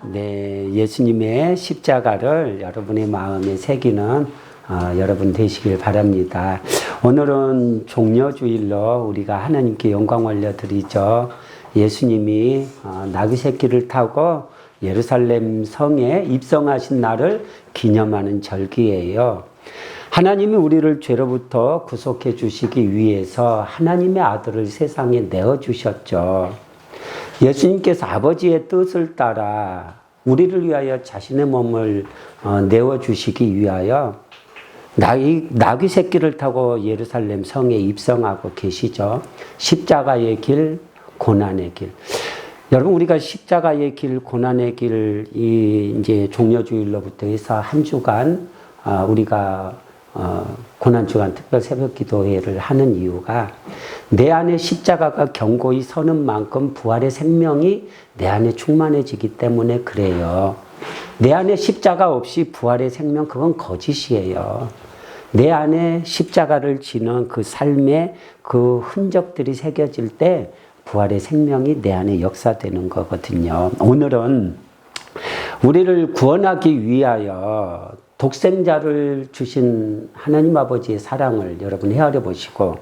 네, 예수님의 십자가를 여러분의 마음에 새기는 여러분 되시길 바랍니다. 오늘은 종려주일로 우리가 하나님께 영광 올려드리죠. 예수님이 나귀 새끼를 타고 예루살렘 성에 입성하신 날을 기념하는 절기예요. 하나님이 우리를 죄로부터 구속해 주시기 위해서 하나님의 아들을 세상에 내어주셨죠. 예수님께서 아버지의 뜻을 따라 우리를 위하여 자신의 몸을 내어주시기 위하여 나귀 새끼를 타고 예루살렘 성에 입성하고 계시죠. 십자가의 길, 고난의 길. 여러분, 우리가 십자가의 길, 고난의 길, 이제 종려주일로부터 해서 한 주간 우리가 고난주간 특별 새벽 기도회를 하는 이유가 내 안에 십자가가 견고히 서는 만큼 부활의 생명이 내 안에 충만해지기 때문에 그래요. 내 안에 십자가 없이 부활의 생명, 그건 거짓이에요. 내 안에 십자가를 지는 그 삶의 그 흔적들이 새겨질 때 부활의 생명이 내 안에 역사되는 거거든요. 오늘은 우리를 구원하기 위하여 독생자를 주신 하나님 아버지의 사랑을 여러분 헤아려 보시고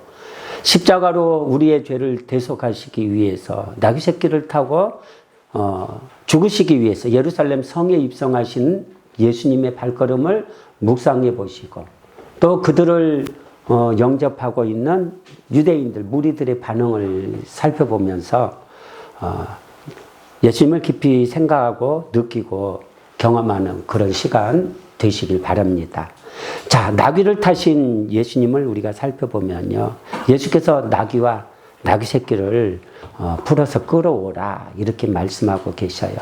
십자가로 우리의 죄를 대속하시기 위해서 나귀 새끼를 타고 죽으시기 위해서 예루살렘 성에 입성하신 예수님의 발걸음을 묵상해 보시고 또 그들을 영접하고 있는 유대인들, 무리들의 반응을 살펴보면서 예수님을 깊이 생각하고 느끼고 경험하는 그런 시간 되시길 바랍니다. 자, 나귀를 타신 예수님을 우리가 살펴보면요. 예수께서 나귀와 나귀 새끼를 풀어서 끌어오라 이렇게 말씀하고 계셔요.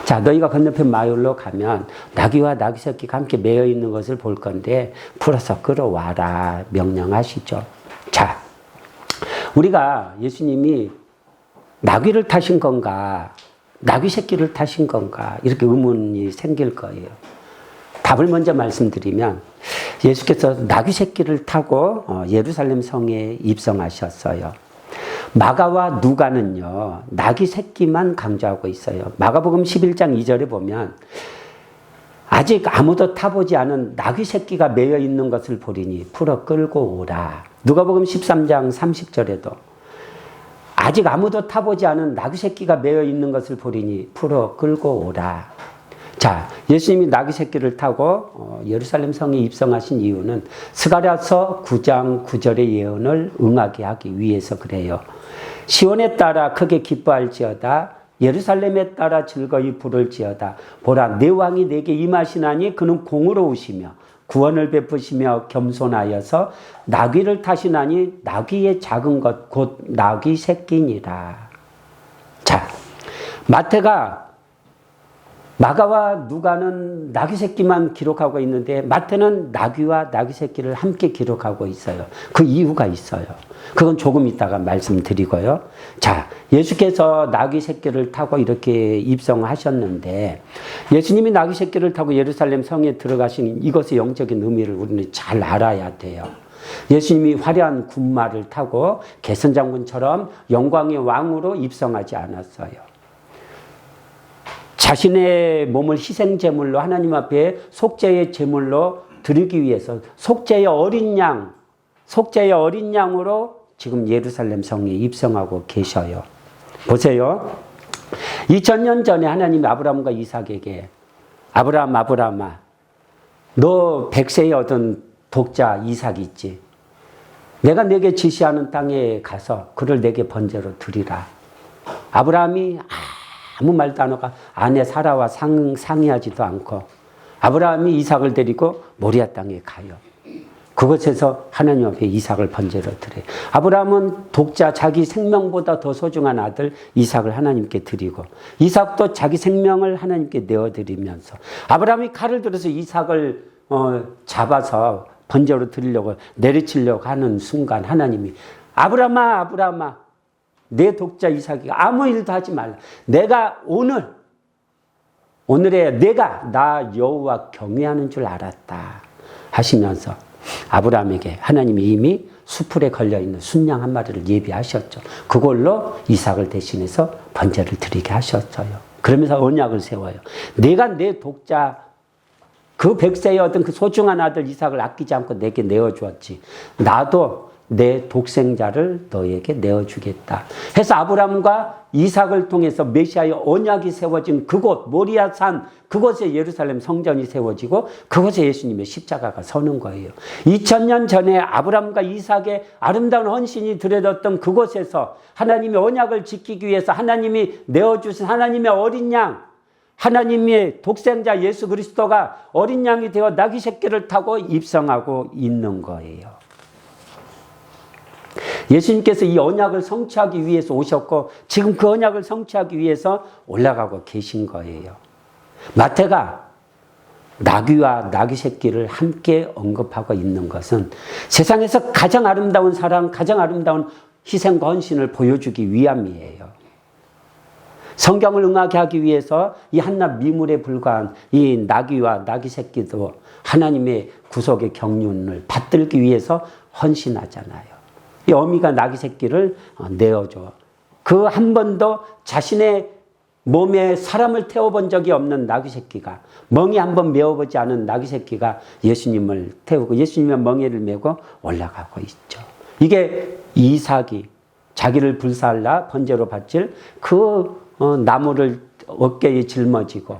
자, 너희가 건너편 마을로 가면 나귀와 나귀 새끼가 함께 매여 있는 것을 볼 건데 풀어서 끌어와라 명령하시죠. 자, 우리가 예수님이 나귀를 타신 건가 나귀 새끼를 타신 건가 이렇게 의문이 생길 거예요. 답을 먼저 말씀드리면 예수께서 나귀 새끼를 타고 예루살렘 성에 입성하셨어요. 마가와 누가는요, 나귀 새끼만 강조하고 있어요. 마가복음 11장 2절에 보면 아직 아무도 타보지 않은 나귀 새끼가 매여 있는 것을 보리니 풀어 끌고 오라. 누가복음 13장 30절에도 아직 아무도 타보지 않은 나귀 새끼가 매여 있는 것을 보리니 풀어 끌고 오라. 자, 예수님이 나귀 새끼를 타고 예루살렘 성에 입성하신 이유는 스가랴서 9장 9절의 예언을 응하게 하기 위해서 그래요. 시온에 따라 크게 기뻐할지어다 예루살렘에 따라 즐거이 부를지어다 보라 내 왕이 내게 임하시나니 그는 공의로우시며 구원을 베푸시며 겸손하여서 나귀를 타시나니 나귀의 작은 것 곧 나귀 새끼니라. 자, 마가와 누가는 나귀 새끼만 기록하고 있는데 마태는 나귀와 나귀 새끼를 함께 기록하고 있어요. 그 이유가 있어요. 그건 조금 이따가 말씀드리고요. 자, 예수께서 나귀 새끼를 타고 이렇게 입성하셨는데 예수님이 나귀 새끼를 타고 예루살렘 성에 들어가신 이것의 영적인 의미를 우리는 잘 알아야 돼요. 예수님이 화려한 군마를 타고 개선장군처럼 영광의 왕으로 입성하지 않았어요. 자신의 몸을 희생제물로 하나님 앞에 속죄의 제물로 드리기 위해서 속죄의 어린 양으로 지금 예루살렘 성에 입성하고 계셔요. 보세요. 2000년 전에 하나님이 아브라함과 이삭에게 아브라함아 너 100세에 얻은 독자 이삭 있지? 내가 내게 지시하는 땅에 가서 그를 내게 번제로 드리라. 아브라함이 아무 말도 안 하고 아내 사라와 상의하지도 않고 아브라함이 이삭을 데리고 모리아 땅에 가요. 그곳에서 하나님 앞에 이삭을 번제로 드려요. 아브라함은 독자 자기 생명보다 더 소중한 아들 이삭을 하나님께 드리고 이삭도 자기 생명을 하나님께 내어드리면서 아브라함이 칼을 들어서 이삭을 잡아서 번제로 드리려고 내리치려고 하는 순간 하나님이 아브라함아 내 독자 이삭이 아무 일도 하지 말라. 내가 오늘에 내가 나 여호와 경외하는 줄 알았다 하시면서 아브라함에게 하나님이 이미 수풀에 걸려있는 순양 한 마리를 예비하셨죠. 그걸로 이삭을 대신해서 번제를 드리게 하셨어요. 그러면서 언약을 세워요. 내가 내 독자 그 백세의 어떤 그 소중한 아들 이삭을 아끼지 않고 내게 내어주었지. 나도 내 독생자를 너에게 내어주겠다. 해서 아브라함과 이삭을 통해서 메시아의 언약이 세워진 그곳 모리아산 그곳에 예루살렘 성전이 세워지고 그곳에 예수님의 십자가가 서는 거예요. 2000년 전에 아브라함과 이삭의 아름다운 헌신이 드려졌던 그곳에서 하나님의 언약을 지키기 위해서 하나님이 내어주신 하나님의 어린 양, 하나님의 독생자 예수 그리스도가 어린 양이 되어 나귀 새끼를 타고 입성하고 있는 거예요. 예수님께서 이 언약을 성취하기 위해서 오셨고 지금 그 언약을 성취하기 위해서 올라가고 계신 거예요. 마태가 나귀와 나귀 새끼를 함께 언급하고 있는 것은 세상에서 가장 아름다운 사랑, 가장 아름다운 희생과 헌신을 보여주기 위함이에요. 성경을 응하게 하기 위해서 이 한낱 미물에 불과한 이 나귀와 나귀 새끼도 하나님의 구속의 경륜을 받들기 위해서 헌신하잖아요. 이 어미가 나귀 새끼를 내어줘. 그 한 번도 자신의 몸에 사람을 태워본 적이 없는 나귀 새끼가, 멍에 한번 메어보지 않은 나귀 새끼가 예수님을 태우고 예수님의 멍에를 메고 올라가고 있죠. 이게 이삭이 자기를 불살라 번제로 바칠 그 나무를 어깨에 짊어지고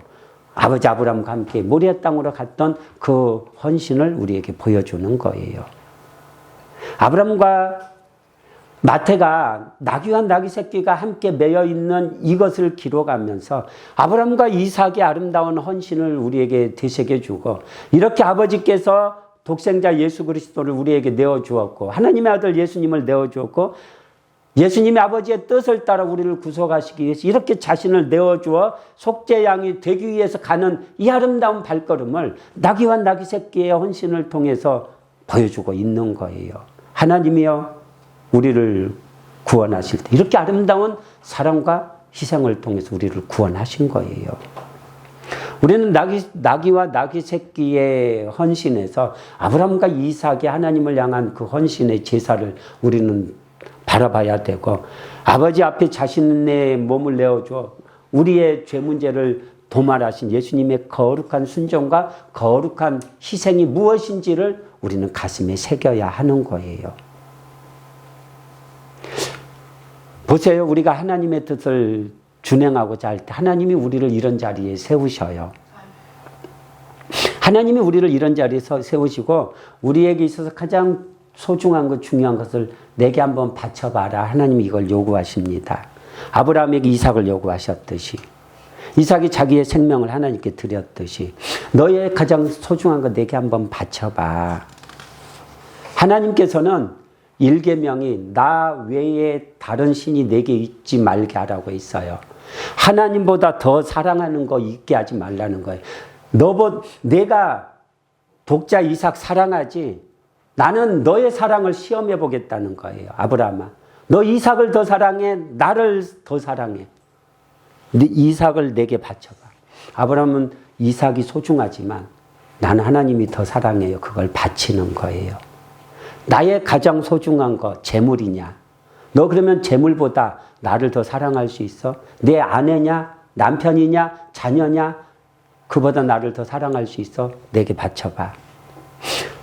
아버지 아브라함과 함께 모리아 땅으로 갔던 그 헌신을 우리에게 보여주는 거예요. 아브라함과 마태가 나귀와 나귀 새끼가 함께 매여 있는 이것을 기록하면서 아브라함과 이삭의 아름다운 헌신을 우리에게 되새겨 주고 이렇게 아버지께서 독생자 예수 그리스도를 우리에게 내어 주었고 하나님의 아들 예수님을 내어 주었고 예수님의 아버지의 뜻을 따라 우리를 구속하시기 위해서 이렇게 자신을 내어 주어 속죄양이 되기 위해서 가는 이 아름다운 발걸음을 나귀와 나귀 새끼의 헌신을 통해서 보여주고 있는 거예요. 하나님이여 우리를 구원하실 때 이렇게 아름다운 사랑과 희생을 통해서 우리를 구원하신 거예요. 우리는 나귀와 나귀 새끼의 헌신에서 아브라함과 이삭이 하나님을 향한 그 헌신의 제사를 우리는 바라봐야 되고 아버지 앞에 자신의 몸을 내어줘 우리의 죄 문제를 도말하신 예수님의 거룩한 순종과 거룩한 희생이 무엇인지를 우리는 가슴에 새겨야 하는 거예요. 보세요. 우리가 하나님의 뜻을 준행하고자 할 때 하나님이 우리를 이런 자리에 세우셔요. 하나님이 우리를 이런 자리에 세우시고 우리에게 있어서 가장 소중한 것, 중요한 것을 내게 한번 바쳐봐라. 하나님이 이걸 요구하십니다. 아브라함에게 이삭을 요구하셨듯이 이삭이 자기의 생명을 하나님께 드렸듯이 너의 가장 소중한 것 내게 한번 바쳐봐. 하나님께서는 1계명이 나 외에 다른 신이 내게 있지 말게 하라고 있어요. 하나님보다 더 사랑하는 거 있게 하지 말라는 거예요. 내가 독자 이삭 사랑하지 나는 너의 사랑을 시험해 보겠다는 거예요. 아브라함아 너 이삭을 더 사랑해 나를 더 사랑해. 이삭을 내게 바쳐봐. 아브라함은 이삭이 소중하지만 나는 하나님이 더 사랑해요. 그걸 바치는 거예요. 나의 가장 소중한 거 재물이냐? 너 그러면 재물보다 나를 더 사랑할 수 있어? 내 아내냐? 남편이냐? 자녀냐? 그보다 나를 더 사랑할 수 있어? 내게 바쳐봐.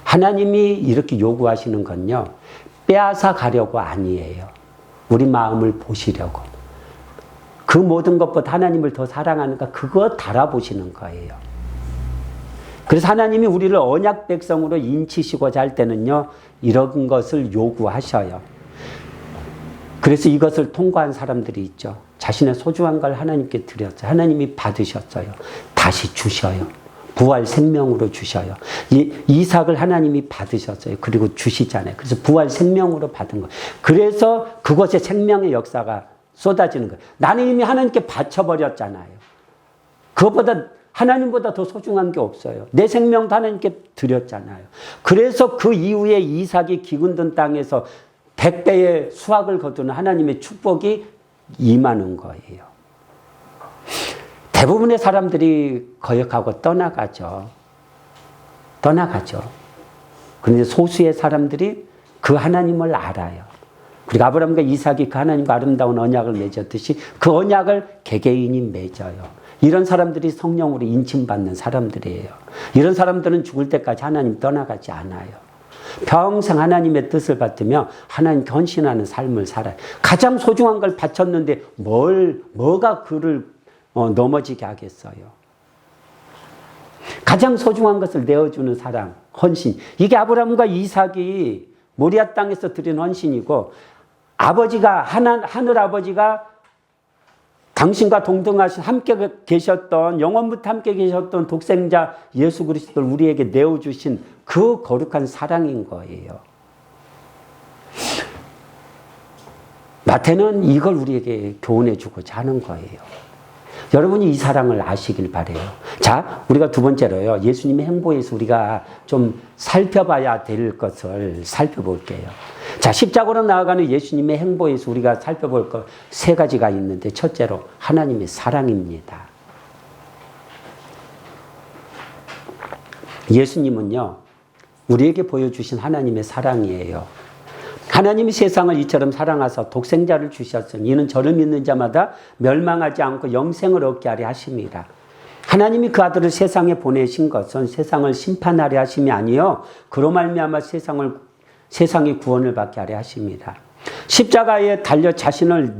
하나님이 이렇게 요구하시는 건요. 빼앗아 가려고 아니에요. 우리 마음을 보시려고. 그 모든 것보다 하나님을 더 사랑하는가 그거 달아보시는 거예요. 그래서 하나님이 우리를 언약 백성으로 인치시고자 할 때는요. 이런 것을 요구하셔요. 그래서 이것을 통과한 사람들이 있죠. 자신의 소중한 걸 하나님께 드렸어요. 하나님이 받으셨어요. 다시 주셔요. 부활 생명으로 주셔요. 이삭을 하나님이 받으셨어요. 그리고 주시잖아요. 그래서 부활 생명으로 받은 거예요. 그래서 그것에 생명의 역사가 쏟아지는 거예요. 나는 이미 하나님께 바쳐버렸잖아요. 그것보다 하나님보다 더 소중한 게 없어요. 내 생명도 하나님께 드렸잖아요. 그래서 그 이후에 이삭이 기근든 땅에서 100배의 수확을 거두는 하나님의 축복이 임하는 거예요. 대부분의 사람들이 거역하고 떠나가죠. 그런데 소수의 사람들이 그 하나님을 알아요. 그리고 아브라함과 이삭이 그 하나님과 아름다운 언약을 맺었듯이 그 언약을 개개인이 맺어요. 이런 사람들이 성령으로 인침받는 사람들이에요. 이런 사람들은 죽을 때까지 하나님 떠나가지 않아요. 평생 하나님의 뜻을 받으며 하나님 헌신하는 삶을 살아요. 가장 소중한 걸 바쳤는데 뭐가 그를 넘어지게 하겠어요. 가장 소중한 것을 내어주는 사랑, 헌신. 이게 아브라함과 이삭이 모리아 땅에서 드린 헌신이고, 아버지가 하늘 아버지가 당신과 동등하신 함께 계셨던, 영원부터 함께 계셨던 독생자 예수 그리스도를 우리에게 내어주신 그 거룩한 사랑인 거예요. 마태는 이걸 우리에게 교훈해주고자 하는 거예요. 여러분이 이 사랑을 아시길 바라요. 자, 우리가 두 번째로요, 예수님의 행보에서 우리가 좀 살펴봐야 될 것을 살펴볼게요. 자, 십자가로 나아가는 예수님의 행보에서 우리가 살펴볼 것 세 가지가 있는데, 첫째로 하나님의 사랑입니다. 예수님은요, 우리에게 보여주신 하나님의 사랑이에요. 하나님이 세상을 이처럼 사랑하사 독생자를 주셨으니 이는 저를 믿는 자마다 멸망하지 않고 영생을 얻게 하려 하심이라. 하나님이 그 아들을 세상에 보내신 것은 세상을 심판하려 하심이 아니요 그로 말미암아 세상의 구원을 받게 하려 하심이라. 십자가에 달려 자신을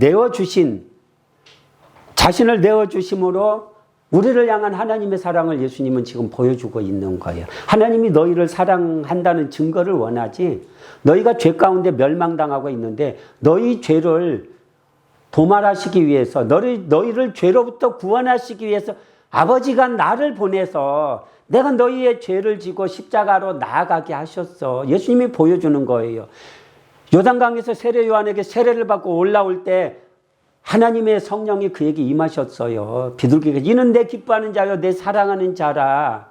내어주심으로 우리를 향한 하나님의 사랑을 예수님은 지금 보여주고 있는 거예요. 하나님이 너희를 사랑한다는 증거를 원하지, 너희가 죄 가운데 멸망당하고 있는데 너희 죄를 도말하시기 위해서, 너희를 죄로부터 구원하시기 위해서 아버지가 나를 보내서 내가 너희의 죄를 지고 십자가로 나아가게 하셨어. 예수님이 보여주는 거예요. 요단강에서 세례 요한에게 세례를 받고 올라올 때 하나님의 성령이 그에게 임하셨어요. 비둘기가 이는 내 기뻐하는 자요 내 사랑하는 자라.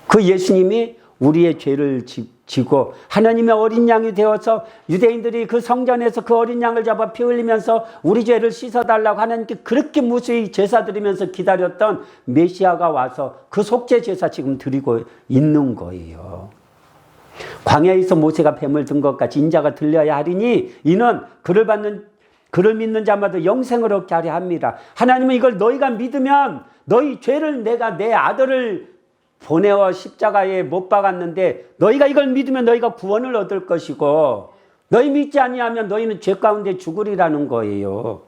그 예수님이 우리의 죄를 지고 하나님의 어린 양이 되어서 유대인들이 그 성전에서 그 어린 양을 잡아 피 흘리면서 우리 죄를 씻어달라고 하나님께 그렇게 무수히 제사 드리면서 기다렸던 메시아가 와서 그 속죄 제사 지금 드리고 있는 거예요. 광야에서 모세가 뱀을 든 것 같이 인자가 들려야 하리니 이는 그를 믿는 자마다 영생을 얻게 하려 합니다. 하나님은 이걸 너희가 믿으면 너희 죄를 내가 내 아들을 보내어 십자가에 못 박았는데 너희가 이걸 믿으면 너희가 구원을 얻을 것이고 너희 믿지 아니하면 너희는 죄 가운데 죽으리라는 거예요.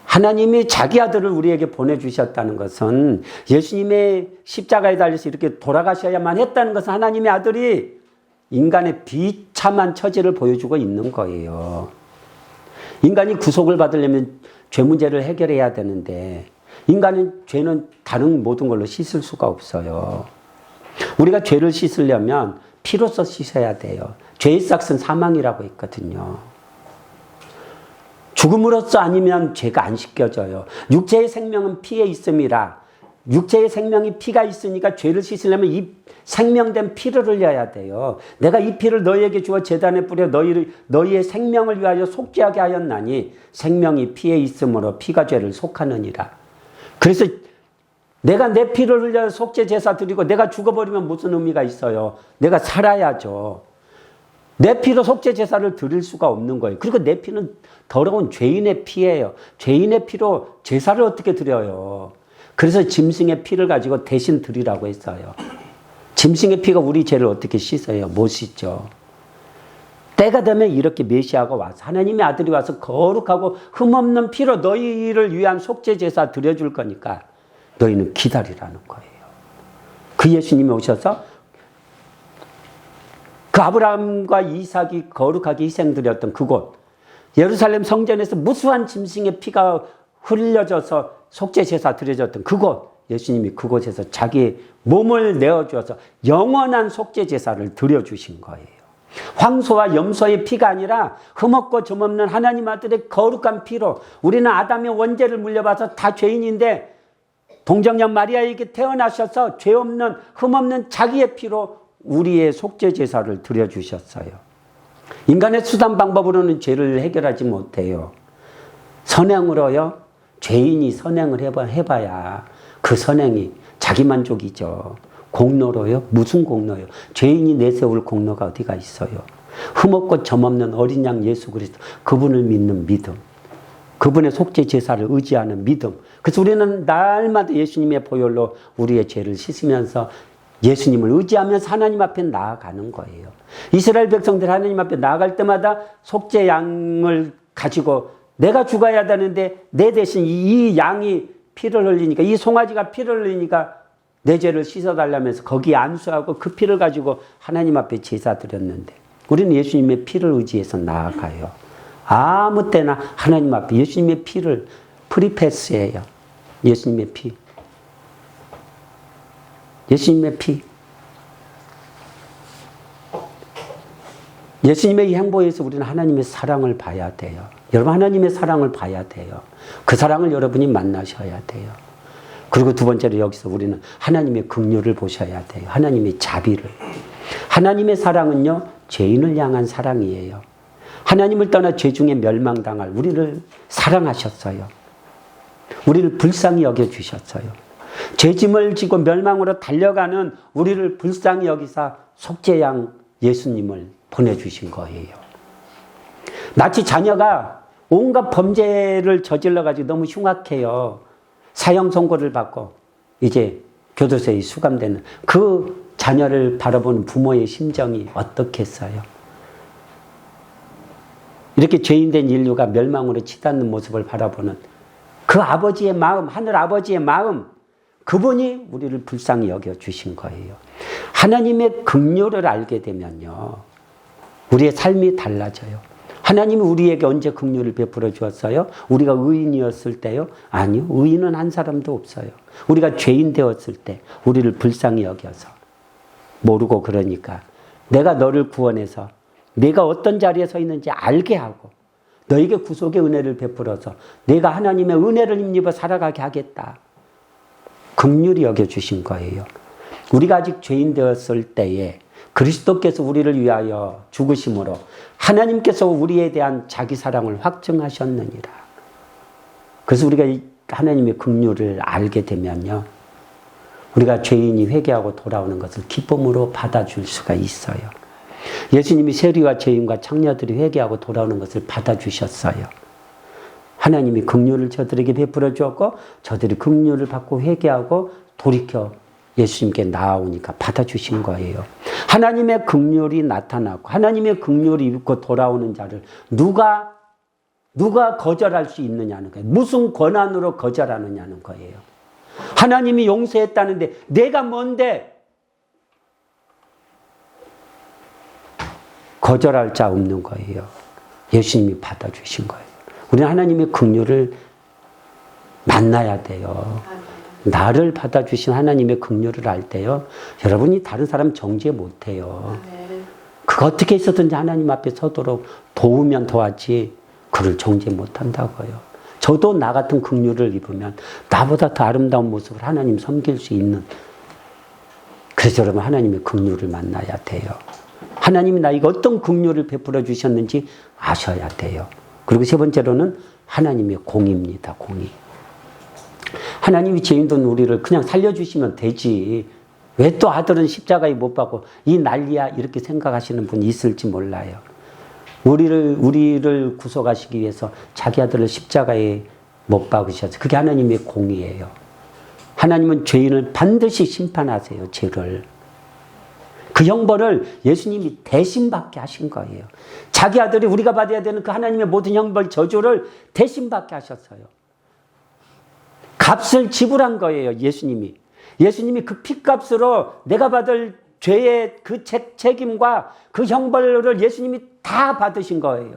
하나님이 자기 아들을 우리에게 보내주셨다는 것은 예수님의 십자가에 달려서 이렇게 돌아가셔야만 했다는 것은 하나님의 아들이 인간의 비참한 처지를 보여주고 있는 거예요. 인간이 구속을 받으려면 죄 문제를 해결해야 되는데 죄는 다른 모든 걸로 씻을 수가 없어요. 우리가 죄를 씻으려면 피로써 씻어야 돼요. 죄의 삭은 사망이라고 했거든요. 죽음으로써 아니면 죄가 안 씻겨져요. 육체의 생명은 피에 있음이라. 육체의 생명이 피가 있으니까 죄를 씻으려면 이 생명된 피를 흘려야 돼요. 내가 이 피를 너희에게 주어 제단에 뿌려 너희의 생명을 위하여 속죄하게 하였나니 생명이 피에 있으므로 피가 죄를 속하느니라. 그래서 내가 내 피를 흘려 속죄 제사 드리고 내가 죽어버리면 무슨 의미가 있어요? 내가 살아야죠. 내 피로 속죄 제사를 드릴 수가 없는 거예요. 그리고 내 피는 더러운 죄인의 피예요. 죄인의 피로 제사를 어떻게 드려요? 그래서 짐승의 피를 가지고 대신 드리라고 했어요. 짐승의 피가 우리 죄를 어떻게 씻어요? 못 씻죠. 때가 되면 이렇게 메시아가 와서 하나님의 아들이 와서 거룩하고 흠없는 피로 너희를 위한 속죄 제사 드려줄 거니까 너희는 기다리라는 거예요. 그 예수님이 오셔서 그 아브라함과 이삭이 거룩하게 희생드렸던 그곳 예루살렘 성전에서 무수한 짐승의 피가 흘려져서 속죄 제사 드려졌던 그곳 예수님이 그곳에서 자기 몸을 내어주어서 영원한 속죄 제사를 드려주신 거예요. 황소와 염소의 피가 아니라 흠없고 점없는 하나님 아들의 거룩한 피로 우리는 아담의 원죄를 물려받아서 다 죄인인데 동정녀 마리아에게 태어나셔서 죄 없는 흠없는 자기의 피로 우리의 속죄 제사를 드려주셨어요. 인간의 수단 방법으로는 죄를 해결하지 못해요. 선행으로요. 죄인이 선행을 해봐야 그 선행이 자기 만족이죠. 공로로요? 무슨 공로요? 죄인이 내세울 공로가 어디가 있어요? 흠없고 점없는 어린 양 예수 그리스도, 그분을 믿는 믿음, 그분의 속죄 제사를 의지하는 믿음. 그래서 우리는 날마다 예수님의 보혈로 우리의 죄를 씻으면서 예수님을 의지하면서 하나님 앞에 나아가는 거예요. 이스라엘 백성들 하나님 앞에 나아갈 때마다 속죄 양을 가지고 내가 죽어야 되는데 내 대신 이 양이 피를 흘리니까, 이 송아지가 피를 흘리니까 내 죄를 씻어달라면서 거기에 안수하고 그 피를 가지고 하나님 앞에 제사 드렸는데, 우리는 예수님의 피를 의지해서 나아가요. 아무 때나 하나님 앞에 예수님의 피를 프리패스예요. 예수님의 피. 예수님의 피. 예수님의 이 행보에서 우리는 하나님의 사랑을 봐야 돼요. 여러분, 하나님의 사랑을 봐야 돼요. 그 사랑을 여러분이 만나셔야 돼요. 그리고 두 번째로 여기서 우리는 하나님의 긍휼을 보셔야 돼요. 하나님의 자비를. 하나님의 사랑은요, 죄인을 향한 사랑이에요. 하나님을 떠나 죄 중에 멸망당할 우리를 사랑하셨어요. 우리를 불쌍히 여겨주셨어요. 죄짐을 지고 멸망으로 달려가는 우리를 불쌍히 여기사 속죄양 예수님을 보내주신 거예요. 마치 자녀가 온갖 범죄를 저질러가지고 너무 흉악해요. 사형 선고를 받고 이제 교도소에 수감되는 그 자녀를 바라보는 부모의 심정이 어떻겠어요? 이렇게 죄인된 인류가 멸망으로 치닫는 모습을 바라보는 그 아버지의 마음, 하늘 아버지의 마음, 그분이 우리를 불쌍히 여겨주신 거예요. 하나님의 긍휼을 알게 되면요, 우리의 삶이 달라져요. 하나님이 우리에게 언제 긍휼을 베풀어 주었어요? 우리가 의인이었을 때요? 아니요. 의인은 한 사람도 없어요. 우리가 죄인 되었을 때 우리를 불쌍히 여겨서, 모르고 그러니까 내가 너를 구원해서 내가 어떤 자리에 서 있는지 알게 하고 너에게 구속의 은혜를 베풀어서 내가 하나님의 은혜를 힘입어 살아가게 하겠다. 긍휼히 여겨주신 거예요. 우리가 아직 죄인 되었을 때에 그리스도께서 우리를 위하여 죽으심으로 하나님께서 우리에 대한 자기 사랑을 확증하셨느니라. 그래서 우리가 하나님의 긍휼을 알게 되면요, 우리가 죄인이 회개하고 돌아오는 것을 기쁨으로 받아줄 수가 있어요. 예수님이 세리와 죄인과 창녀들이 회개하고 돌아오는 것을 받아주셨어요. 하나님이 긍휼을 저들에게 베풀어 주었고 저들이 긍휼을 받고 회개하고 돌이켜 예수님께 나아오니까 받아주신 거예요. 하나님의 긍휼이 나타나고 하나님의 긍휼이 입고 돌아오는 자를 누가 거절할 수 있느냐는 거예요. 무슨 권한으로 거절하느냐는 거예요. 하나님이 용서했다는데 내가 뭔데 거절할 자 없는 거예요. 예수님이 받아주신 거예요. 우리는 하나님의 긍휼을 만나야 돼요. 나를 받아주신 하나님의 긍휼을 알 때요, 여러분이 다른 사람 정죄 못해요. 그거 어떻게 해서든지 하나님 앞에 서도록 도우면 도왔지 그를 정죄 못한다고요. 저도 나 같은 긍휼을 입으면 나보다 더 아름다운 모습을 하나님 섬길 수 있는, 그래서 여러분 하나님의 긍휼을 만나야 돼요. 하나님이 나에게 어떤 긍휼을 베풀어 주셨는지 아셔야 돼요. 그리고 세 번째로는 하나님의 공의입니다. 공의. 하나님이 죄인된 우리를 그냥 살려주시면 되지, 왜 또 아들은 십자가에 못 박고 이 난리야, 이렇게 생각하시는 분이 있을지 몰라요. 우리를 구속하시기 위해서 자기 아들을 십자가에 못 박으셔서, 그게 하나님의 공의예요. 하나님은 죄인을 반드시 심판하세요. 죄를. 그 형벌을 예수님이 대신 받게 하신 거예요. 자기 아들이 우리가 받아야 되는 그 하나님의 모든 형벌 저주를 대신 받게 하셨어요. 값을 지불한 거예요. 예수님이 그 피값으로 내가 받을 죄의 그 책임과 그 형벌을 예수님이 다 받으신 거예요.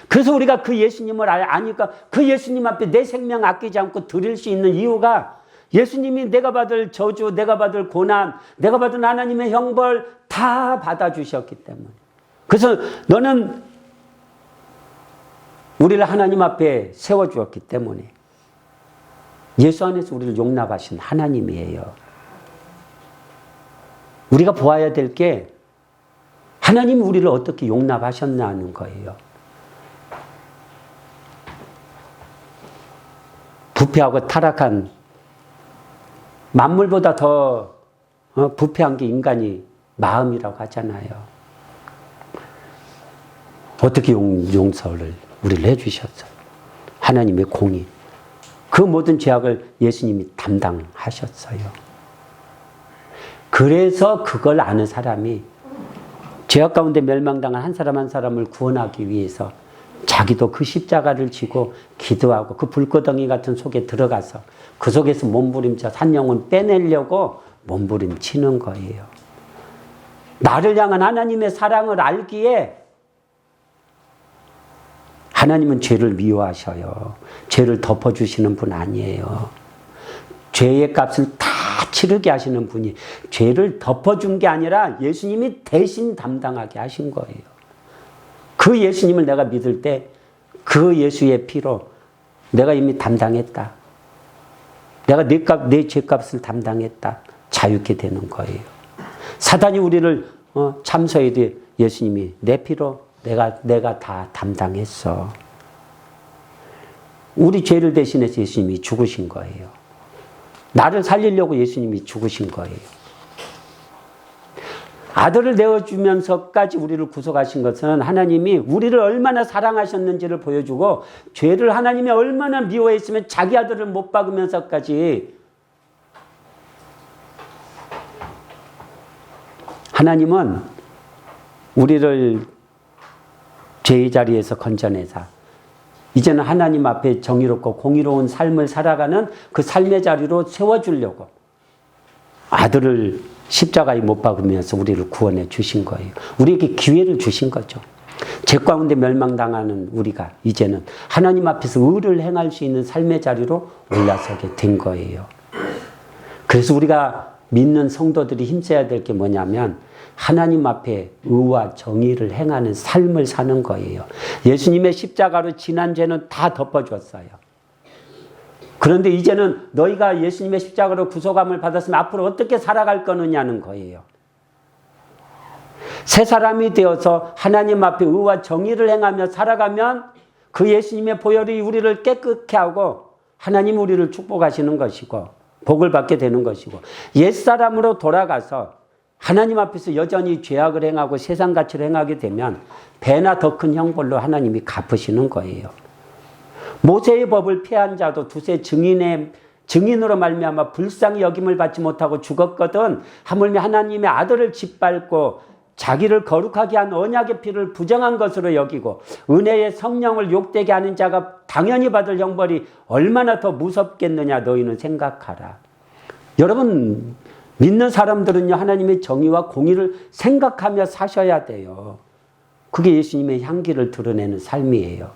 그래서 우리가 그 예수님을 아니까 그 예수님 앞에 내 생명 아끼지 않고 드릴 수 있는 이유가, 예수님이 내가 받을 저주, 내가 받을 고난, 내가 받은 하나님의 형벌 다 받아주셨기 때문에. 그래서 너는 우리를 하나님 앞에 세워주었기 때문에 예수 안에서 우리를 용납하신 하나님이에요. 우리가 보아야 될 게 하나님이 우리를 어떻게 용납하셨냐는 거예요. 부패하고 타락한, 만물보다 더 부패한 게 인간이 마음이라고 하잖아요. 어떻게 용서를 우리를 해주셨어요. 하나님의 공의. 그 모든 죄악을 예수님이 담당하셨어요. 그래서 그걸 아는 사람이 죄악 가운데 멸망당한 한 사람 한 사람을 구원하기 위해서 자기도 그 십자가를 지고 기도하고 그 불구덩이 같은 속에 들어가서 그 속에서 몸부림쳐 산 영혼 빼내려고 몸부림치는 거예요. 나를 향한 하나님의 사랑을 알기에 하나님은 죄를 미워하셔요. 죄를 덮어주시는 분 아니에요. 죄의 값을 다 치르게 하시는 분이 죄를 덮어준 게 아니라 예수님이 대신 담당하게 하신 거예요. 그 예수님을 내가 믿을 때 그 예수의 피로 내가 이미 담당했다. 내가 내 죄값을 담당했다. 자유케 되는 거예요. 사단이 우리를 참소해도 예수님이 내 피로 내가 다 담당했어. 우리 죄를 대신해서 예수님이 죽으신 거예요. 나를 살리려고 예수님이 죽으신 거예요. 아들을 내어주면서까지 우리를 구속하신 것은 하나님이 우리를 얼마나 사랑하셨는지를 보여주고 죄를 하나님이 얼마나 미워했으면 자기 아들을 못 박으면서까지 하나님은 우리를 죄의 자리에서 건져내사 이제는 하나님 앞에 정의롭고 공의로운 삶을 살아가는 그 삶의 자리로 세워주려고 아들을 십자가에 못 박으면서 우리를 구원해 주신 거예요. 우리에게 기회를 주신 거죠. 죄 가운데 멸망당하는 우리가 이제는 하나님 앞에서 의를 행할 수 있는 삶의 자리로 올라서게 된 거예요. 그래서 우리가 믿는 성도들이 힘써야 될 게 뭐냐면 하나님 앞에 의와 정의를 행하는 삶을 사는 거예요. 예수님의 십자가로 지난 죄는 다 덮어줬어요. 그런데 이제는 너희가 예수님의 십자가로 구속함을 받았으면 앞으로 어떻게 살아갈 거느냐는 거예요. 새 사람이 되어서 하나님 앞에 의와 정의를 행하며 살아가면 그 예수님의 보혈이 우리를 깨끗게 하고 하나님 우리를 축복하시는 것이고 복을 받게 되는 것이고 옛사람으로 돌아가서 하나님 앞에서 여전히 죄악을 행하고 세상 가치를 행하게 되면 배나 더 큰 형벌로 하나님이 갚으시는 거예요. 모세의 법을 폐한 자도 두세 증인으로 말미암아 불쌍히 여김을 받지 못하고 죽었거든 하물며 하나님의 아들을 짓밟고 자기를 거룩하게 한 언약의 피를 부정한 것으로 여기고 은혜의 성령을 욕되게 하는 자가 당연히 받을 형벌이 얼마나 더 무섭겠느냐 너희는 생각하라. 여러분 믿는 사람들은요 하나님의 정의와 공의를 생각하며 사셔야 돼요. 그게 예수님의 향기를 드러내는 삶이에요.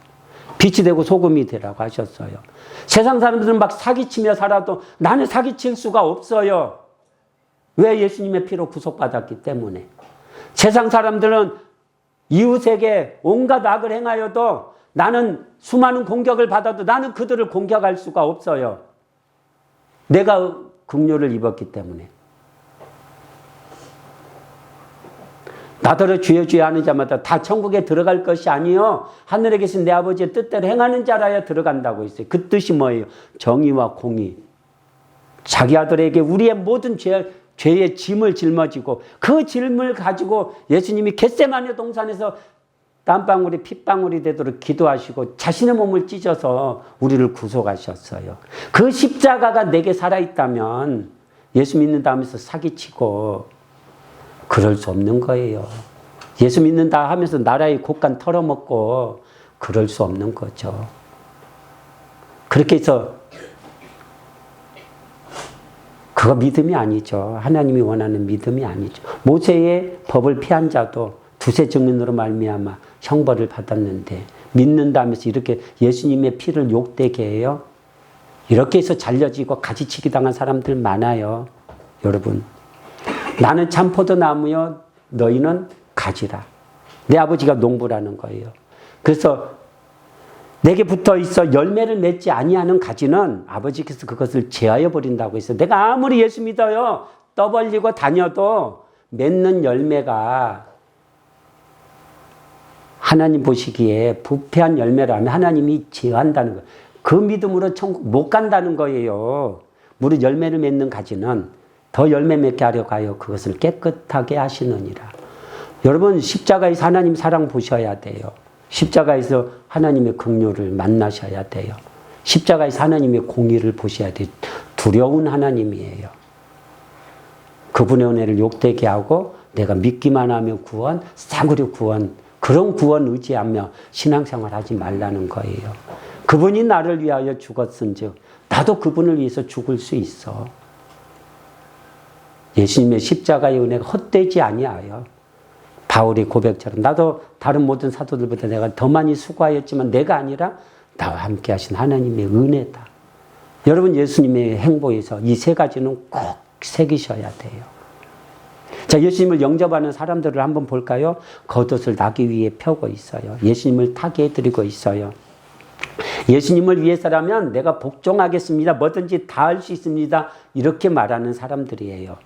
빛이 되고 소금이 되라고 하셨어요. 세상 사람들은 막 사기치며 살아도 나는 사기칠 수가 없어요. 왜? 예수님의 피로 구속받았기 때문에. 세상 사람들은 이웃에게 온갖 악을 행하여도 나는 수많은 공격을 받아도 나는 그들을 공격할 수가 없어요. 내가 긍휼을 입었기 때문에. 나더러 주여 주여 하는 자마다 다 천국에 들어갈 것이 아니요 하늘에 계신 내 아버지의 뜻대로 행하는 자라야 들어간다고 했어요. 그 뜻이 뭐예요? 정의와 공의. 자기 아들에게 우리의 모든 죄의 짐을 짊어지고 그 짐을 가지고 예수님이 겟세마네 동산에서 땀방울이 핏방울이 되도록 기도하시고 자신의 몸을 찢어서 우리를 구속하셨어요. 그 십자가가 내게 살아있다면 예수 믿는다 하면서 사기치고 그럴 수 없는 거예요. 예수 믿는다 하면서 나라의 곳간 털어먹고 그럴 수 없는 거죠. 그렇게 해서 그거 믿음이 아니죠. 하나님이 원하는 믿음이 아니죠. 모세의 법을 피한 자도 두세 증인으로 말미암아 형벌을 받았는데 믿는다 하면서 이렇게 예수님의 피를 욕되게 해요. 이렇게 해서 잘려지고 가지치기 당한 사람들 많아요. 여러분. 나는 참 포도나무요 너희는 가지라. 내 아버지가 농부라는 거예요. 그래서 내게 붙어 있어 열매를 맺지 아니하는 가지는 아버지께서 그것을 제하여 버린다고 했어요. 내가 아무리 예수 믿어요 떠벌리고 다녀도 맺는 열매가 하나님 보시기에 부패한 열매라면 하나님이 제한다는 거예요. 그 믿음으로 천국 못 간다는 거예요. 무릇 열매를 맺는 가지는 더 열매 맺게 하려고 하여 그것을 깨끗하게 하시느니라. 여러분 십자가에서 하나님 사랑 보셔야 돼요. 십자가에서 하나님의 긍휼을 만나셔야 돼요. 십자가에서 하나님의 공의를 보셔야 돼요. 두려운 하나님이에요. 그분의 은혜를 욕되게 하고 내가 믿기만 하면 구원, 싸구려 구원, 그런 구원 의지하며 신앙생활 하지 말라는 거예요. 그분이 나를 위하여 죽었은즉 나도 그분을 위해서 죽을 수 있어. 예수님의 십자가의 은혜가 헛되지 아니하여 바울의 고백처럼 나도 다른 모든 사도들보다 내가 더 많이 수고하였지만 내가 아니라 나와 함께 하신 하나님의 은혜다. 여러분 예수님의 행보에서 이 세 가지는 꼭 새기셔야 돼요. 자, 예수님을 영접하는 사람들을 한번 볼까요? 겉옷을 나귀 위에 펴고 있어요. 예수님을 타게 해드리고 있어요. 예수님을 위해서라면 내가 복종하겠습니다. 뭐든지 다 할 수 있습니다. 이렇게 말하는 사람들이에요.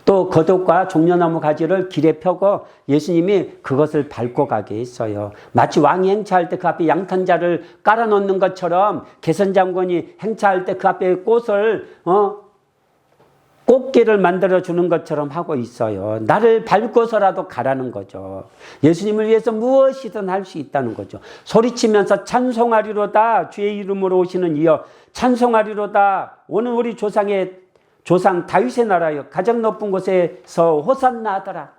또 겉옷과 종려나무 가지를 길에 펴고 예수님이 그것을 밟고 가게 했어요. 마치 왕이 행차할 때 그 앞에 양탄자를 깔아놓는 것처럼 개선장군이 행차할 때 그 앞에 꽃을 꽃길을 만들어주는 것처럼 하고 있어요. 나를 밟고서라도 가라는 거죠. 예수님을 위해서 무엇이든 할 수 있다는 거죠. 소리치면서 찬송하리로다. 주의 이름으로 오시는 이여 찬송하리로다. 오늘 우리 조상 다윗의 나라여 가장 높은 곳에서 호산나 하더라.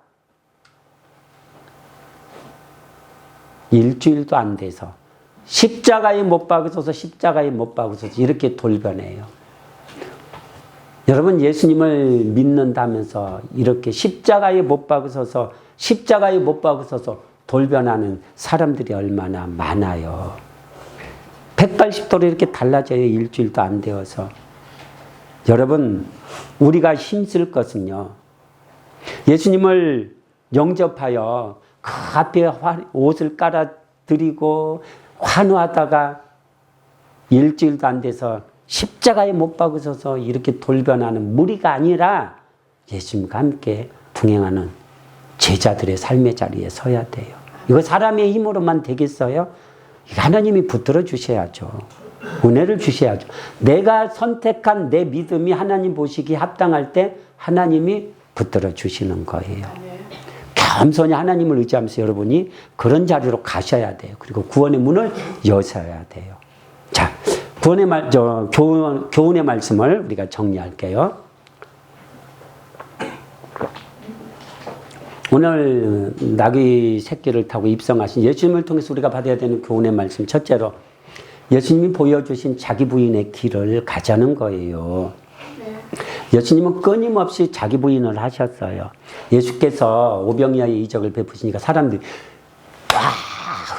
일주일도 안 돼서 십자가에 못 박으소서 십자가에 못 박으소서 이렇게 돌변해요. 여러분 예수님을 믿는다면서 이렇게 십자가에 못 박으소서 십자가에 못 박으소서 돌변하는 사람들이 얼마나 많아요. 180도로 이렇게 달라져요. 일주일도 안 되어서. 여러분 우리가 힘쓸 것은요. 예수님을 영접하여 그 앞에 옷을 깔아드리고 환호하다가 일주일도 안 돼서 십자가에 못 박으셔서 이렇게 돌변하는 무리가 아니라 예수님과 함께 동행하는 제자들의 삶의 자리에 서야 돼요. 이거 사람의 힘으로만 되겠어요? 하나님이 붙들어 주셔야죠. 은혜를 주셔야죠. 내가 선택한 내 믿음이 하나님 보시기에 합당할 때 하나님이 붙들어 주시는 거예요. 겸손히 하나님을 의지하면서 여러분이 그런 자리로 가셔야 돼요. 그리고 구원의 문을 여셔야 돼요. 자, 교훈의 말씀을 우리가 정리할게요. 오늘 나귀 새끼를 타고 입성하신 예수님을 통해서 우리가 받아야 되는 교훈의 말씀 첫째로 예수님이 보여주신 자기 부인의 길을 가자는 거예요. 예수님은 끊임없이 자기 부인을 하셨어요. 예수께서 오병이어의 이적을 베푸시니까 사람들이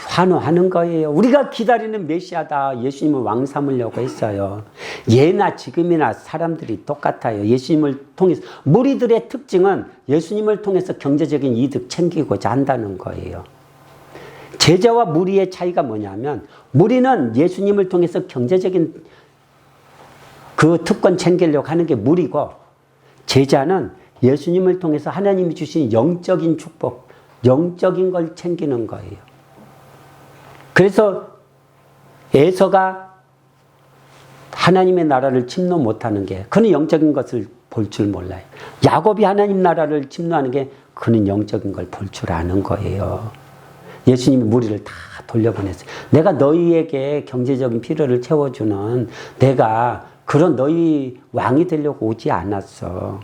환호하는 거예요. 우리가 기다리는 메시아다. 예수님을 왕 삼으려고 했어요. 예나 지금이나 사람들이 똑같아요. 예수님을 통해서 무리들의 특징은 예수님을 통해서 경제적인 이득 챙기고자 한다는 거예요. 제자와 무리의 차이가 뭐냐면 무리는 예수님을 통해서 경제적인 그 특권 챙기려고 하는 게 무리고 제자는 예수님을 통해서 하나님이 주신 영적인 축복, 영적인 걸 챙기는 거예요. 그래서 에서가 하나님의 나라를 침노 못하는 게 그는 영적인 것을 볼 줄 몰라요. 야곱이 하나님 나라를 침노하는 게 그는 영적인 걸 볼 줄 아는 거예요. 예수님이 무리를 다 돌려보냈어요. 내가 너희에게 경제적인 필요를 채워주는 내가 그런 너희 왕이 되려고 오지 않았어.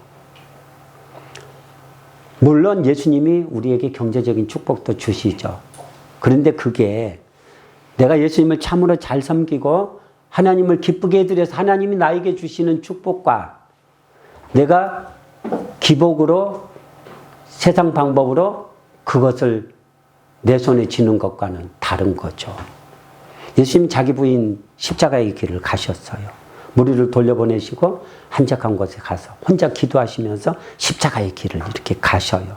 물론 예수님이 우리에게 경제적인 축복도 주시죠. 그런데 그게 내가 예수님을 참으로 잘 섬기고 하나님을 기쁘게 해드려서 하나님이 나에게 주시는 축복과 내가 기복으로 세상 방법으로 그것을 내 손에 쥐는 것과는 다른 거죠. 예수님이 자기 부인 십자가의 길을 가셨어요. 무리를 돌려보내시고 한적한 곳에 가서 혼자 기도하시면서 십자가의 길을 이렇게 가셔요.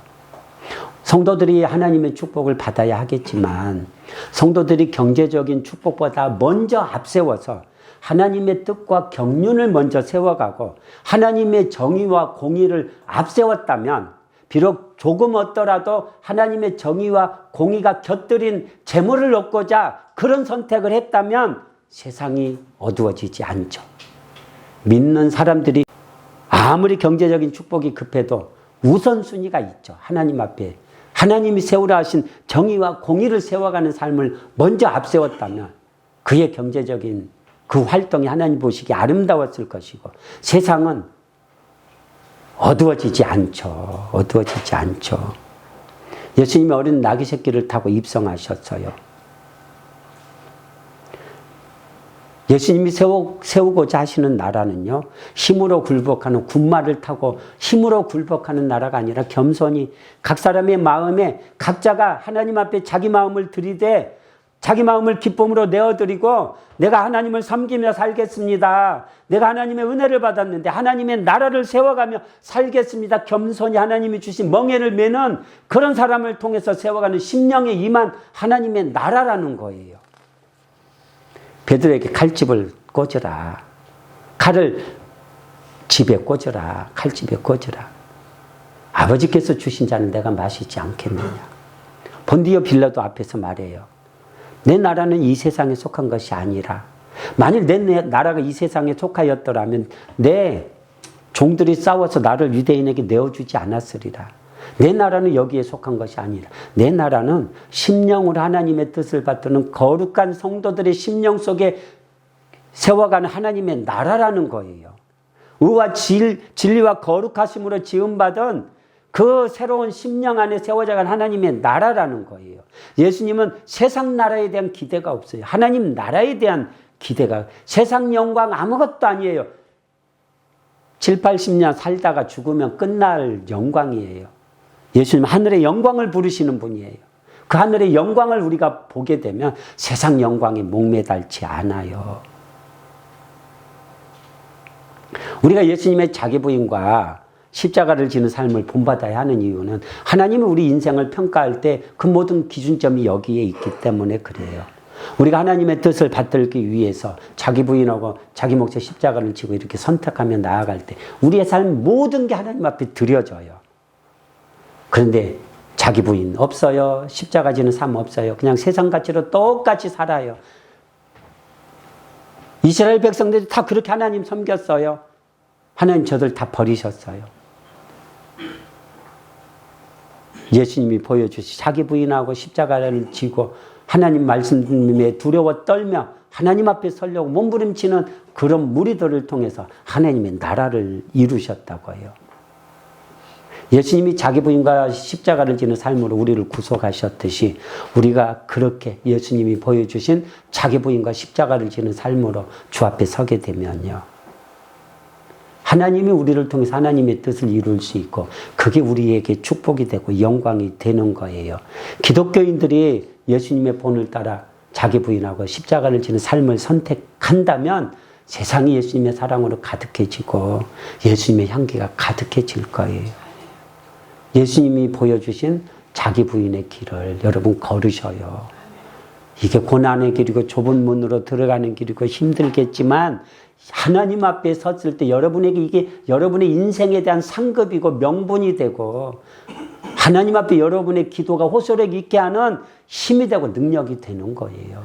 성도들이 하나님의 축복을 받아야 하겠지만 성도들이 경제적인 축복보다 먼저 앞세워서 하나님의 뜻과 경륜을 먼저 세워가고 하나님의 정의와 공의를 앞세웠다면 비록 조금 얻더라도 하나님의 정의와 공의가 곁들인 재물을 얻고자 그런 선택을 했다면 세상이 어두워지지 않죠. 믿는 사람들이 아무리 경제적인 축복이 급해도 우선순위가 있죠. 하나님 앞에 하나님이 세우라 하신 정의와 공의를 세워가는 삶을 먼저 앞세웠다면 그의 경제적인 그 활동이 하나님 보시기에 아름다웠을 것이고 세상은 어두워지지 않죠. 어두워지지 않죠. 예수님이 어린 나귀 새끼를 타고 입성하셨어요. 예수님이 세우고자 하시는 나라는요, 힘으로 굴복하는 군마를 타고 힘으로 굴복하는 나라가 아니라 겸손히 각 사람의 마음에 각자가 하나님 앞에 자기 마음을 들이대 자기 마음을 기쁨으로 내어드리고 내가 하나님을 섬기며 살겠습니다. 내가 하나님의 은혜를 받았는데 하나님의 나라를 세워가며 살겠습니다. 겸손히 하나님이 주신 멍에를 매는 그런 사람을 통해서 세워가는 심령에 임한 하나님의 나라라는 거예요. 베드로에게 칼집을 꽂으라. 칼을 집에 꽂으라. 칼집에 꽂으라. 아버지께서 주신 잔을 내가 마시지 않겠느냐. 본디오 빌라도 앞에서 말해요. 내 나라는 이 세상에 속한 것이 아니라 만일 내 나라가 이 세상에 속하였더라면 내 종들이 싸워서 나를 유대인에게 내어주지 않았으리라. 내 나라는 여기에 속한 것이 아니라 내 나라는 심령으로 하나님의 뜻을 받드는 거룩한 성도들의 심령 속에 세워가는 하나님의 나라라는 거예요. 의와 진리와 거룩하심으로 지음받은 그 새로운 심령 안에 세워져간 하나님의 나라라는 거예요. 예수님은 세상 나라에 대한 기대가 없어요. 하나님 나라에 대한 기대가, 세상 영광 아무것도 아니에요. 7, 80년 살다가 죽으면 끝날 영광이에요. 예수님 하늘의 영광을 부르시는 분이에요. 그 하늘의 영광을 우리가 보게 되면 세상 영광에 목매달지 않아요. 우리가 예수님의 자기 부인과 십자가를 지는 삶을 본받아야 하는 이유는 하나님이 우리 인생을 평가할 때 그 모든 기준점이 여기에 있기 때문에 그래요. 우리가 하나님의 뜻을 받들기 위해서 자기 부인하고 자기 몫의 십자가를 지고 이렇게 선택하며 나아갈 때 우리의 삶 모든 게 하나님 앞에 드려져요. 그런데 자기 부인 없어요. 십자가 지는 삶 없어요. 그냥 세상 가치로 똑같이 살아요. 이스라엘 백성들이 다 그렇게 하나님 섬겼어요. 하나님 저들 다 버리셨어요. 예수님이 보여주시 자기 부인하고 십자가를 지고 하나님 말씀에 두려워 떨며 하나님 앞에 서려고 몸부림치는 그런 무리들을 통해서 하나님의 나라를 이루셨다고 해요. 예수님이 자기 부인과 십자가를 지는 삶으로 우리를 구속하셨듯이 우리가 그렇게 예수님이 보여주신 자기 부인과 십자가를 지는 삶으로 주 앞에 서게 되면요. 하나님이 우리를 통해서 하나님의 뜻을 이룰 수 있고 그게 우리에게 축복이 되고 영광이 되는 거예요. 기독교인들이 예수님의 본을 따라 자기 부인하고 십자가를 지는 삶을 선택한다면 세상이 예수님의 사랑으로 가득해지고 예수님의 향기가 가득해질 거예요. 예수님이 보여주신 자기 부인의 길을 여러분 걸으셔요. 이게 고난의 길이고 좁은 문으로 들어가는 길이고 힘들겠지만 하나님 앞에 섰을 때 여러분에게 이게 여러분의 인생에 대한 상급이고 명분이 되고 하나님 앞에 여러분의 기도가 호소력 있게 하는 힘이 되고 능력이 되는 거예요.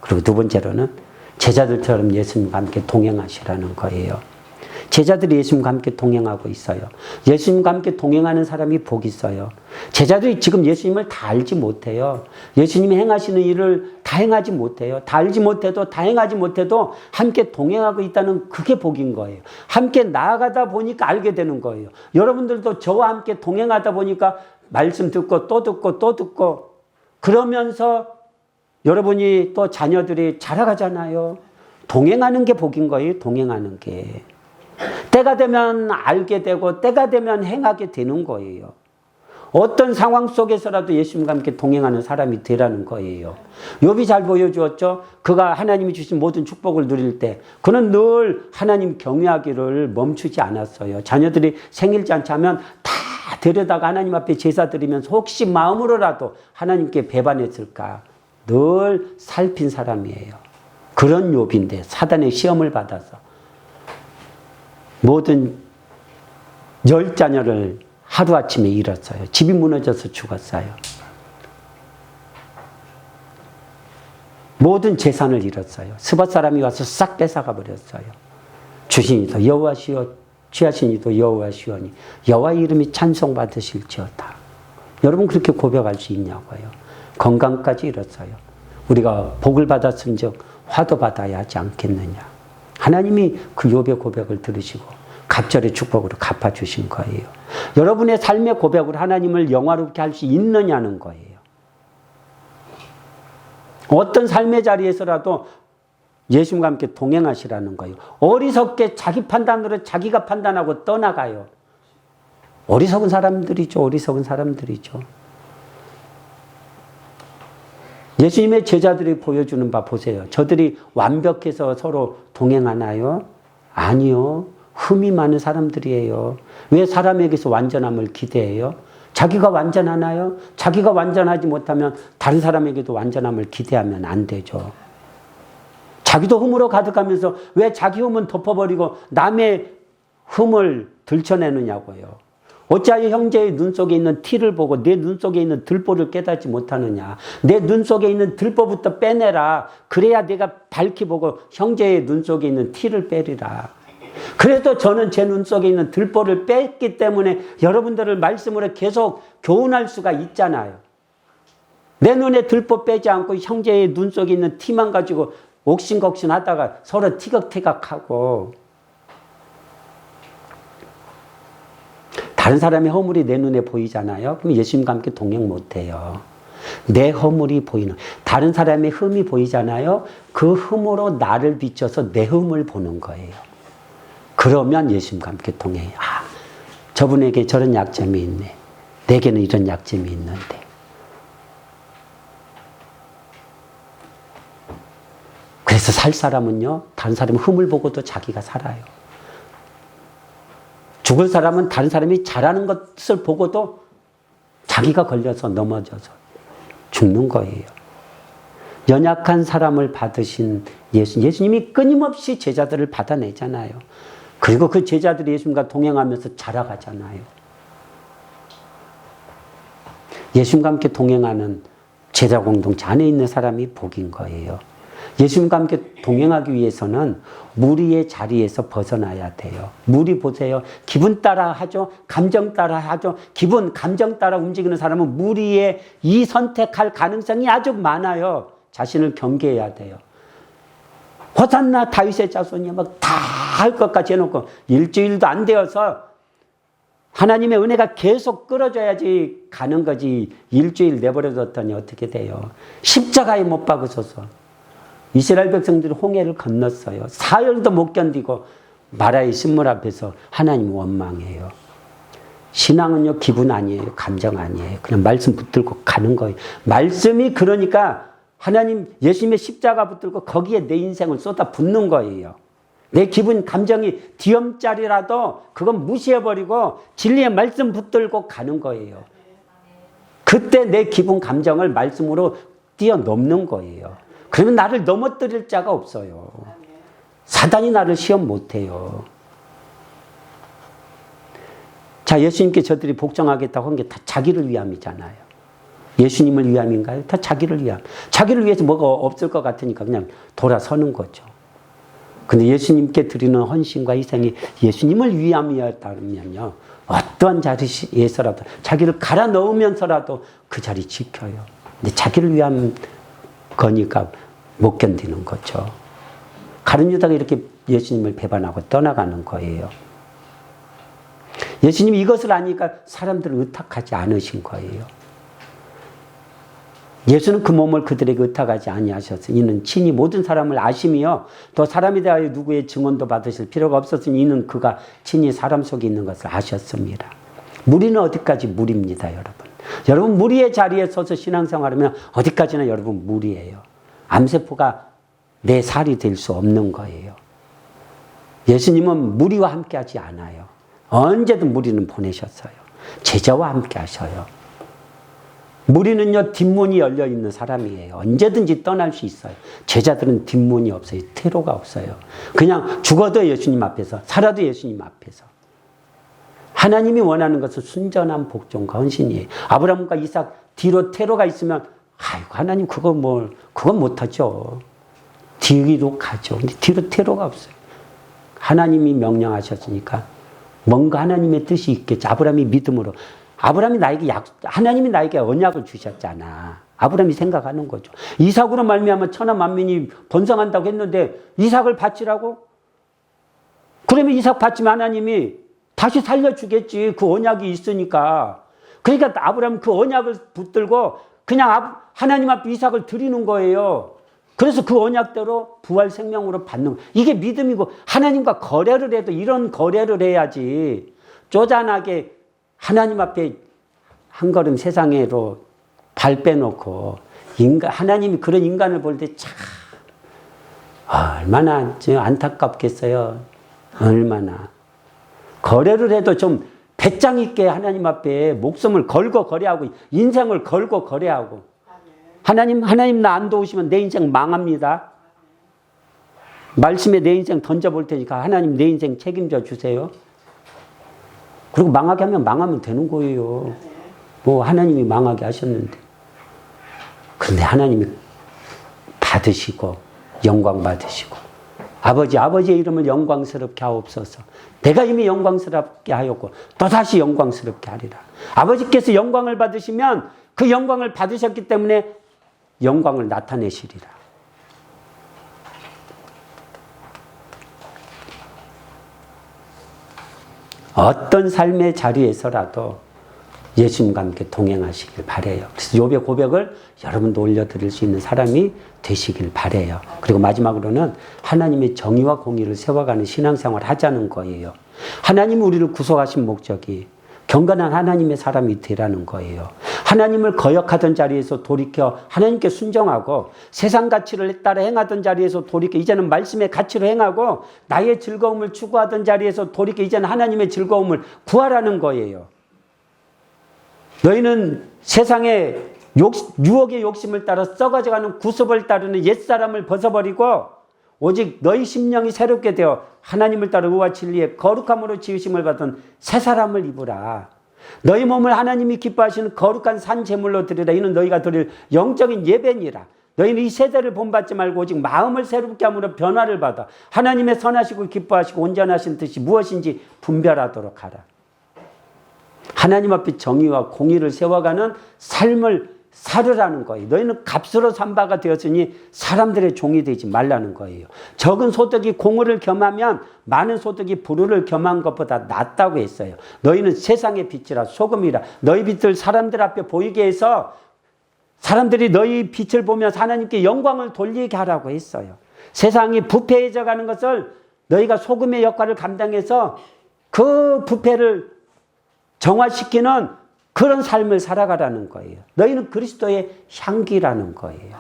그리고 두 번째로는 제자들처럼 예수님과 함께 동행하시라는 거예요. 제자들이 예수님과 함께 동행하고 있어요. 예수님과 함께 동행하는 사람이 복 있어요. 제자들이 지금 예수님을 다 알지 못해요. 예수님이 행하시는 일을 다 행하지 못해요. 다 알지 못해도 다 행하지 못해도 함께 동행하고 있다는 그게 복인 거예요. 함께 나아가다 보니까 알게 되는 거예요. 여러분들도 저와 함께 동행하다 보니까 말씀 듣고 또 듣고 또 듣고 그러면서 여러분이 또 자녀들이 자라가잖아요. 동행하는 게 복인 거예요. 동행하는 게. 때가 되면 알게 되고 때가 되면 행하게 되는 거예요. 어떤 상황 속에서라도 예수님과 함께 동행하는 사람이 되라는 거예요. 욥이 잘 보여주었죠. 그가 하나님이 주신 모든 축복을 누릴 때 그는 늘 하나님 경외하기를 멈추지 않았어요. 자녀들이 생일잔치 하면 다 데려다가 하나님 앞에 제사 드리면서 혹시 마음으로라도 하나님께 배반했을까 늘 살핀 사람이에요. 그런 욥인데 사단의 시험을 받아서 모든 10자녀를 하루아침에 잃었어요. 집이 무너져서 죽었어요. 모든 재산을 잃었어요. 스밧 사람이 와서 싹 뺏어가 버렸어요. 주신이도 여호와시오 취하신 이도 여호와시오니 여호와 이름이 찬송받으실지어다. 여러분 그렇게 고백할 수 있냐고요. 건강까지 잃었어요. 우리가 복을 받았은 즉 화도 받아야 하지 않겠느냐. 하나님이 그 욥의 고백을 들으시고 갑절의 축복으로 갚아주신 거예요. 여러분의 삶의 고백으로 하나님을 영화롭게 할 수 있느냐는 거예요. 어떤 삶의 자리에서라도 예수님과 함께 동행하시라는 거예요. 어리석게 자기 판단으로 자기가 판단하고 떠나가요. 어리석은 사람들이죠. 어리석은 사람들이죠. 예수님의 제자들이 보여주는 바 보세요. 저들이 완벽해서 서로 동행하나요? 아니요. 흠이 많은 사람들이에요. 왜 사람에게서 완전함을 기대해요? 자기가 완전하나요? 자기가 완전하지 못하면 다른 사람에게도 완전함을 기대하면 안 되죠. 자기도 흠으로 가득하면서 왜 자기 흠은 덮어버리고 남의 흠을 들춰내느냐고요. 어찌하여 형제의 눈 속에 있는 티를 보고 내 눈 속에 있는 들보를 깨닫지 못하느냐. 내 눈 속에 있는 들보부터 빼내라. 그래야 내가 밝히 보고 형제의 눈 속에 있는 티를 빼리라. 그래도 저는 제 눈 속에 있는 들보를 뺐기 때문에 여러분들을 말씀으로 계속 교훈할 수가 있잖아요. 내 눈에 들보 빼지 않고 형제의 눈 속에 있는 티만 가지고 옥신각신 하다가 서로 티격태격하고 다른 사람의 허물이 내 눈에 보이잖아요. 그럼 예수님과 함께 동행 못해요. 내 허물이 보이는, 다른 사람의 흠이 보이잖아요. 그 흠으로 나를 비춰서 내 흠을 보는 거예요. 그러면 예수님과 함께 동행해요. 아, 저분에게 저런 약점이 있네. 내게는 이런 약점이 있는데. 그래서 살 사람은요, 다른 사람의 흠을 보고도 자기가 살아요. 죽을 사람은 다른 사람이 잘하는 것을 보고도 자기가 걸려서 넘어져서 죽는 거예요. 연약한 사람을 받으신 예수님이 끊임없이 제자들을 받아내잖아요. 그리고 그 제자들이 예수님과 동행하면서 자라가잖아요. 예수님과 함께 동행하는 제자 공동체 안에 있는 사람이 복인 거예요. 예수님과 함께 동행하기 위해서는 무리의 자리에서 벗어나야 돼요. 무리 보세요. 기분 따라 하죠. 감정 따라 하죠. 기분, 감정 따라 움직이는 사람은 무리의 이 선택할 가능성이 아주 많아요. 자신을 경계해야 돼요. 호산나 다윗의 자손이 막 다 할 것까지 해놓고 일주일도 안 되어서 하나님의 은혜가 계속 끌어줘야지 가는 거지 일주일 내버려뒀더니 어떻게 돼요. 십자가에 못 박으셔서 이스라엘 백성들이 홍해를 건넜어요. 사흘도 못 견디고 마라의 신물 앞에서 하나님 원망해요. 신앙은요, 기분 아니에요. 감정 아니에요. 그냥 말씀 붙들고 가는 거예요. 말씀이 그러니까 하나님, 예수님의 십자가 붙들고 거기에 내 인생을 쏟아 붓는 거예요. 내 기분, 감정이 뒤엄짜리라도 그건 무시해버리고 진리의 말씀 붙들고 가는 거예요. 그때 내 기분, 감정을 말씀으로 뛰어넘는 거예요. 그러면 나를 넘어뜨릴 자가 없어요. 사단이 나를 시험 못해요. 자, 예수님께 저들이 복종하겠다고 한 게 다 자기를 위함이잖아요. 예수님을 위함인가요? 다 자기를 위함. 자기를 위해서 뭐가 없을 것 같으니까 그냥 돌아서는 거죠. 근데 예수님께 드리는 헌신과 희생이 예수님을 위함이었다면요, 어떠한 자리에서라도 자기를 갈아 넣으면서라도 그 자리 지켜요. 근데 자기를 위한 거니까 못 견디는 거죠. 가룟 유다가 이렇게 예수님을 배반하고 떠나가는 거예요. 예수님이 이것을 아니까 사람들을 의탁하지 않으신 거예요. 예수는 그 몸을 그들에게 의탁하지 아니하셨으니 이는 친히 모든 사람을 아심이요 또 사람에 대하여 누구의 증언도 받으실 필요가 없었으니 이는 그가 친히 사람 속에 있는 것을 아셨습니다. 무리는 어디까지 무리입니다, 여러분. 여러분 무리의 자리에 서서 신앙생활하면 어디까지나 여러분 무리예요. 암세포가 내 살이 될 수 없는 거예요. 예수님은 무리와 함께 하지 않아요. 언제든 무리는 보내셨어요. 제자와 함께 하셔요. 무리는요, 뒷문이 열려있는 사람이에요. 언제든지 떠날 수 있어요. 제자들은 뒷문이 없어요. 퇴로가 없어요. 그냥 죽어도 예수님 앞에서, 살아도 예수님 앞에서. 하나님이 원하는 것은 순전한 복종과 헌신이에요. 아브라함과 이삭 뒤로 퇴로가 있으면, 아이고, 하나님 그건 못하죠. 뒤로 가죠. 근데 뒤로 퇴로가 없어요. 하나님이 명령하셨으니까 뭔가 하나님의 뜻이 있겠죠. 아브라함이 믿음으로 아브라함이 나에게 하나님이 나에게 언약을 주셨잖아. 아브라함이 생각하는 거죠. 이삭으로 말미암아 천하 만민이 번성한다고 했는데 이삭을 바치라고? 그러면 이삭 바치면 하나님이 다시 살려주겠지. 그 언약이 있으니까. 그러니까 아브라함 그 언약을 붙들고 그냥 하나님 앞에 이삭을 드리는 거예요. 그래서 그 언약대로 부활 생명으로 받는 거예요. 이게 믿음이고 하나님과 거래를 해도 이런 거래를 해야지. 쪼잔하게 하나님 앞에 한 걸음 세상으로 발 빼놓고 하나님이 그런 인간을 볼 때 참 얼마나 안타깝겠어요. 얼마나. 거래를 해도 좀 배짱 있게 하나님 앞에 목숨을 걸고 거래하고 인생을 걸고 거래하고 하나님 나 안 도우시면 내 인생 망합니다. 말씀에 내 인생 던져볼 테니까 하나님 내 인생 책임져 주세요. 그리고 망하게 하면 망하면 되는 거예요. 뭐 하나님이 망하게 하셨는데. 그런데 하나님이 받으시고 영광 받으시고 아버지의 이름을 영광스럽게 하옵소서. 내가 이미 영광스럽게 하였고 또다시 영광스럽게 하리라. 아버지께서 영광을 받으시면 그 영광을 받으셨기 때문에 영광을 나타내시리라. 어떤 삶의 자리에서라도 예수님과 함께 동행하시길 바라요. 그래서 욥의 고백을 여러분도 올려드릴 수 있는 사람이 되시길 바라요. 그리고 마지막으로는 하나님의 정의와 공의를 세워가는 신앙생활을 하자는 거예요. 하나님이 우리를 구속하신 목적이 경건한 하나님의 사람이 되라는 거예요. 하나님을 거역하던 자리에서 돌이켜 하나님께 순종하고 세상 가치를 따라 행하던 자리에서 돌이켜 이제는 말씀의 가치로 행하고 나의 즐거움을 추구하던 자리에서 돌이켜 이제는 하나님의 즐거움을 구하라는 거예요. 너희는 세상의 유혹의 욕심을 따라 썩어져가는 구습을 따르는 옛사람을 벗어버리고 오직 너희 심령이 새롭게 되어 하나님을 따라 의와 진리의 거룩함으로 지으심을 받은 새 사람을 입으라. 너희 몸을 하나님이 기뻐하시는 거룩한 산 제물로 드리라. 이는 너희가 드릴 영적인 예배니라. 너희는 이 세대를 본받지 말고 오직 마음을 새롭게 함으로 변화를 받아 하나님의 선하시고 기뻐하시고 온전하신 뜻이 무엇인지 분별하도록 하라. 하나님 앞에 정의와 공의를 세워가는 삶을 살으라는 거예요. 너희는 값으로 산 바가 되었으니 사람들의 종이 되지 말라는 거예요. 적은 소득이 공의를 겸하면 많은 소득이 불의를 겸한 것보다 낫다고 했어요. 너희는 세상의 빛이라 소금이라. 너희 빛을 사람들 앞에 보이게 해서 사람들이 너희 빛을 보면서 하나님께 영광을 돌리게 하라고 했어요. 세상이 부패해져 가는 것을 너희가 소금의 역할을 감당해서 그 부패를 정화시키는 그런 삶을 살아가라는 거예요. 너희는 그리스도의 향기라는 거예요.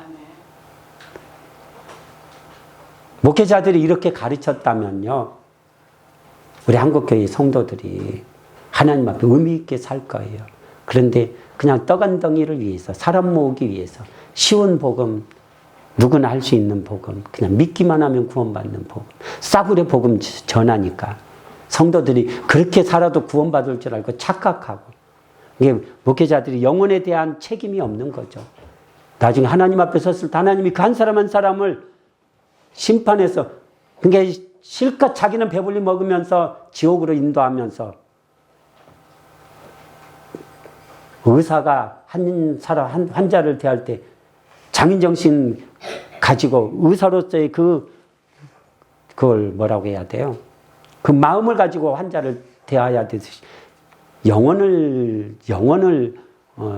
목회자들이 이렇게 가르쳤다면요, 우리 한국교회 성도들이 하나님 앞에 의미 있게 살 거예요. 그런데 그냥 떡 한 덩이를 위해서, 사람 모으기 위해서 쉬운 복음, 누구나 할 수 있는 복음, 그냥 믿기만 하면 구원받는 복음, 싸구려 복음 전하니까 성도들이 그렇게 살아도 구원받을 줄 알고 착각하고, 이게 목회자들이 영혼에 대한 책임이 없는 거죠. 나중에 하나님 앞에 섰을 때 하나님이 그 한 사람 한 사람을 심판해서, 그러니까 실컷 자기는 배불리 먹으면서 지옥으로 인도하면서 의사가 한 사람, 환자를 대할 때 장인정신 가지고 의사로서의 그걸 뭐라고 해야 돼요? 그 마음을 가지고 환자를 대해야 되듯이 영혼을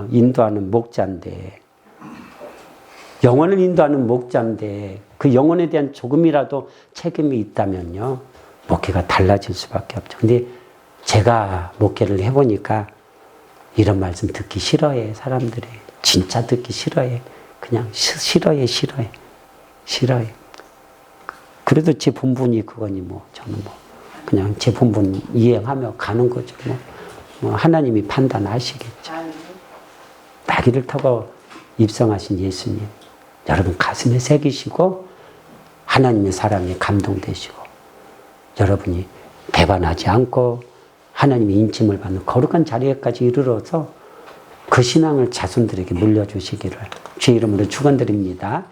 인도하는 목자인데, 영혼을 인도하는 목자인데 그 영혼에 대한 조금이라도 책임이 있다면요, 목회가 달라질 수밖에 없죠. 근데 제가 목회를 해보니까 이런 말씀 듣기 싫어해. 사람들이 진짜 듣기 싫어해. 그냥 싫어해. 그래도 제 본분이 그거니 뭐 저는 뭐 그냥 제 본분 이행하며 가는 거죠. 뭐 하나님이 판단하시겠죠. 나귀를 타고 입성하신 예수님, 여러분 가슴에 새기시고 하나님의 사랑에 감동되시고 여러분이 배반하지 않고 하나님의 인침을 받는 거룩한 자리에까지 이르러서 그 신앙을 자손들에게 물려주시기를 주의 이름으로 축원드립니다.